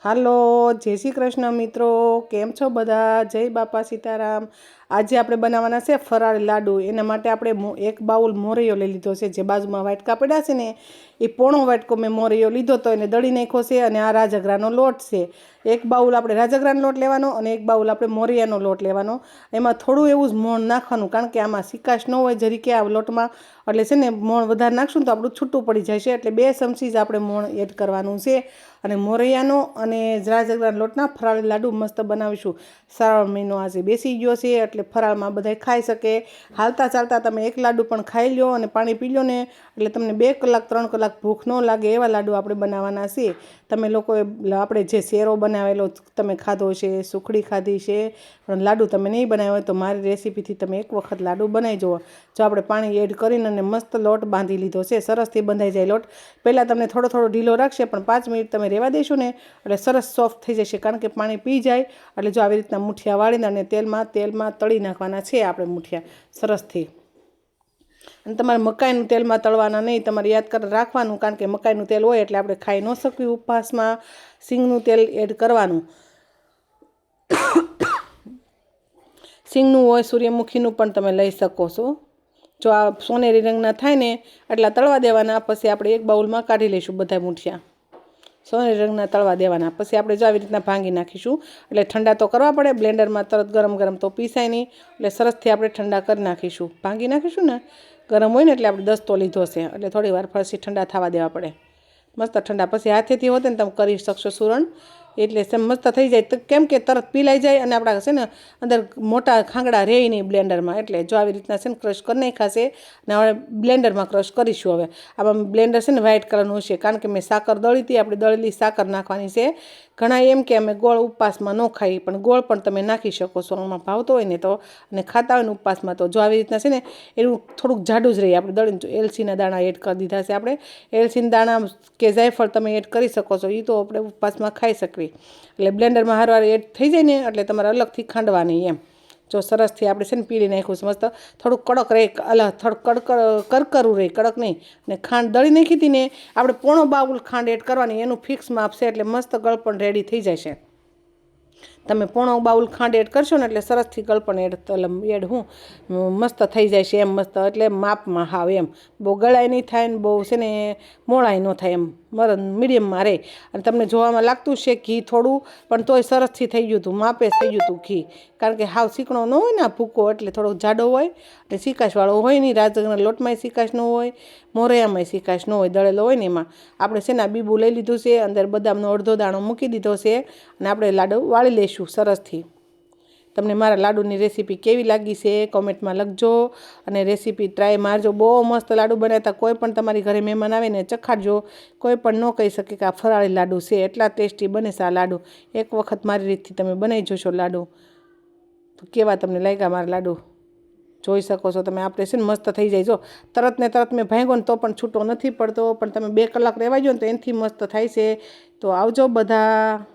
હાલો, જય શ્રી કૃષ્ણ મિત્રો, કેમ છો બધા? જય બાપા સીતારામ। આજે આપણે બનાવવાના છે ફરાળી લાડુ। એના માટે આપણે એક બાઉલ મોરૈયો લઈ લીધો છે। જે બાજુમાં વાટકા પડ્યા છે ને એ પોણો વાટકો મેં મોરૈયો લીધો તો એને દળી નાખ્યો છે। અને આ રાજગરાનો લોટ છે। એક બાઉલ આપણે રાજગરાનો લોટ લેવાનો અને એક બાઉલ આપણે મોરૈયાનો લોટ લેવાનો। એમાં થોડું એવું જ મોણ નાખવાનું, કારણ કે આમાં સિકાશ ન હોય જરીકે આ લોટમાં, એટલે છે ને મોણ વધારે નાખશું તો આપણું છૂટું પડી જાય છે। એટલે 2 ચમચી જ આપણે મોણ એડ કરવાનું છે। અને મોરૈયાનો અને રાજગરાના લોટના ફરાળી લાડુ મસ્ત બનાવીશું। શ્રાવણ મહિનો આજે બેસી ગયો છે એટલે ફરાળમાં બધા ખાઈ શકે। હાલતા ચાલતા તમે એક લાડુ પણ ખાઈ લો અને પાણી પી લો ને એટલે તમને 2 કલાક 3 કલાક ભૂખ ન લાગે એવા લાડુ આપણે બનાવવાના છે। તમે લોકોએ આપણે જે શેરો બનાવેલો તમે ખાધો છે, સુખડી ખાધી છે, પણ લાડુ તમે નહીં બનાવ્યો હોય તો મારી રેસીપીથી તમે એક વખત લાડુ બનાવી જુઓ। જો આપણે પાણી એડ કરીને અને મસ્ત લોટ બાંધી લીધો છે, સરસથી બંધાઈ જાય લોટ। પહેલાં તમને થોડો થોડો ઢીલો રાખશે, પણ 5 મિનિટ તમે રહેવા દેશો ને એટલે સરસ સોફ્ટ થઈ જશે, કારણ કે પાણી પી જાય। એટલે જો આવી રીતના મુઠિયા વાળીને અને તેલમાં તળી નાખવાના છે આપણે મુઠિયા સરસથી। અને તમારે મકાઈનું તેલમાં તળવાના નહીં, તમારે યાદ કરી રાખવાનું, કારણ કે મકાઈનું તેલ હોય એટલે આપણે ખાઈ ન શકીએ ઉપવાસમાં। સિંગનું તેલ એડ કરવાનું, સિંગનું હોય સૂર્યમુખીનું પણ તમે લઈ શકો છો। જો આ સોનેરી રંગના થાય ને એટલા તળવા દેવાના, પછી આપણે એક બાઉલમાં કાઢી લઈશું બધા મુઠિયા। સોનેરી રંગના તળવા દેવાના, પછી આપણે જો આવી રીતના ભાંગી નાખીશું। એટલે ઠંડા તો કરવા પડે, બ્લેન્ડરમાં તરત ગરમ ગરમ તો પીસાય નહીં, એટલે સરસથી આપણે ઠંડા કરી નાખીશું, ભાંગી નાખીશું ને। ગરમ હોય ને એટલે આપણે દસ્તો લીધો છે એટલે થોડી વાર ફરસી ઠંડા થવા દેવા પડે, મસ્ત ઠંડા। પછી હાથેથી હોતે ને તમે કરી શકશો સૂરણ, એટલે મસ્ત થઈ જાય તો કેમ કે તરત પીલાઈ જાય અને આપણા છે ને અંદર મોટા ખાંગડા રહે નહીં બ્લેન્ડરમાં। એટલે જો આવી રીતના છે ને ક્રશ કરી નાખાશે અને હવે બ્લેન્ડરમાં ક્રશ કરીશું। હવે આમાં બ્લેન્ડર છે ને વ્હાઇટ કલરનું છે, કારણ કે મેં સાકર દળી હતી, આપણે દળેલી સાકર નાખવાની છે। ઘણા એમ કે અમે ગોળ ઉપવાસમાં ન ખાઈ, પણ ગોળ પણ તમે નાખી શકો છો, એમાં ભાવતો હોય ને તો, અને ખાતા હોય ને ઉપવાસમાં તો। જો આવી રીતના છે ને એનું થોડુંક જાડું જ રહે, આપણે દળીને એલચીના દાણા એડ કરી દીધા છે આપણે। એલચીના દાણા કે જાયફળ તમે એડ કરી શકો છો, એ તો આપણે ઉપવાસમાં ખાઈ શકવી। એટલે બ્લેન્ડરમાં હારવાર એડ થઈ જાય ને એટલે તમારે અલગથી ખાંડવા નહીં એમ। જો સરસથી આપણે છે ને પીળી નાખ્યું છે મસ્ત, થોડુંક કડક રહે, થોડુંક કરકરું રહે, કડક નહીં। અને ખાંડ દળી નાખી હતી ને આપણે પોણો બાઉલ ખાંડ એડ કરવાની, એનું ફિક્સ માપ છે, એટલે મસ્ત ગળપણ રેડી થઈ જશે। તમે પોણો બાઉલ ખાંડ એડ કરશો ને એટલે સરસથી ગળપણ એડ મસ્ત થઈ જાય છે એમ, મસ્ત એટલે માપમાં હાવ એમ, બહુ ગળાય નહીં થાય ને બહુ છે ને મોળાય ન થાય એમ, મીડિયમમાં રહે। અને તમને જોવામાં લાગતું છે ઘી થોડું, પણ તોય સરસથી થઈ ગયું હતું, માપે થઈ ગયું હતું ઘી, કારણ કે હાવ ચીકણો ન હોય ને આ ભૂકો, એટલે થોડો જાડો હોય અને સિકાશવાળો હોય નહીં। રાજગરના લોટમાંય સિકાશ ન હોય, મોરૈયામાંય સિકાશ ન હોય, દળેલો હોય ને એમાં આપણે છે ને આ બીબું લઈ લીધું છે, અંદર બદામનો અડધો દાણો મૂકી દીધો છે અને આપણે લાડુ વાળી લઈશું સરસથી। તમને મારા લાડુની રેસીપી કેવી લાગી છે કોમેન્ટમાં લખજો, અને રેસીપી ટ્રાય મારજો। બહુ મસ્ત લાડુ બનાવતા, કોઈ પણ તમારી ઘરે મહેમાન આવે ને ચખાડજો, કોઈ પણ ન કહી શકે કે આ ફરાળી લાડુ છે, એટલા ટેસ્ટી બને છે આ લાડુ। એક વખત મારી રીતથી તમે બનાવી જોશો લાડુ તો કેવા તમને લાગ્યા મારા લાડુ, જોઈ શકો છો તમે। આપણે છે ને મસ્ત થઈ જાય, જો તરત ને તરત મેં ભાંગ્યો ને તો પણ છૂટો નથી પડતો, પણ તમે 2 કલાક રહેવા જો ને તો એનાથી મસ્ત થાય છે। તો આવજો બધા।